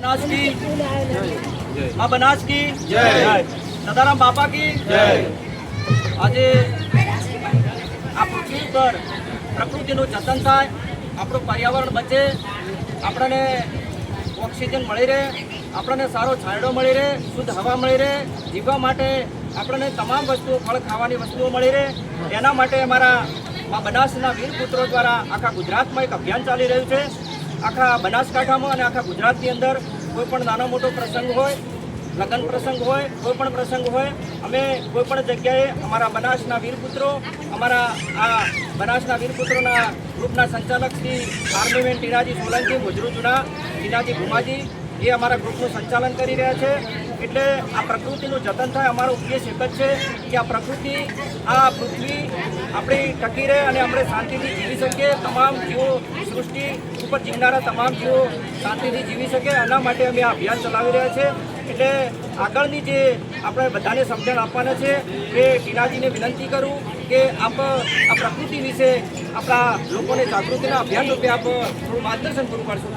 बनास की मां बनास की जय। सदाराम बापा की जय। આજે આ પૃથ્વી પર પ્રકૃતિનું જતન થાય, આપણું પર્યાવરણ બચે, આપણને ઓક્સિજન મળી રહે, આપણને સારો છાંયડો મળી રહે, શુદ્ધ હવા મળી રહે, જીવવા માટે આપણને તમામ વસ્તુઓ, ફળ ખાવાની વસ્તુઓ મળી રહે, એના માટે અમારા મા બનાસના વીર પુત્રો દ્વારા આખા ગુજરાતમાં એક અભિયાન ચાલી રહ્યું છે। આખા બનાસકાંઠામાં અને આખા ગુજરાતની અંદર કોઈ પણ નાનો મોટો પ્રસંગ હોય, લગ્ન પ્રસંગ હોય, કોઈ પણ પ્રસંગ હોય, અમે કોઈ પણ જગ્યાએ અમારા બનાસના વીરપુત્રો, અમારા આ બનાસના વીરપુત્રોના ગ્રુપના સંચાલક શ્રી આર્મીમેન ટીનાજી સોલંકી, મુજરૂ જૂના ટીનાજી ભુમાજી, એ અમારા ગ્રુપનું સંચાલન કરી રહ્યા છે। એટલે આ પ્રકૃતિનું જતન થાય, અમારો ઉદ્દેશ એક જ છે કે આ પ્રકૃતિ, આ પૃથ્વી આપણી ટકી રહે અને આપણે શાંતિથી જીવી શકીએ, તમામ જીવો, સૃષ્ટિ ઉપર જીવનારા તમામ જીવો શાંતિથી જીવી શકે, આના માટે અમે આ અભિયાન ચલાવી રહ્યા છીએ। એટલે આગળની જે આપણે બધાને સમજણ આપવાના છે એ ટીનાજીને વિનંતી કરું કે આપ આ પ્રકૃતિ વિશે આપણા લોકોને જાગૃતિના અભિયાન રૂપે આપ થોડું માર્ગદર્શન પૂરું પાડશો।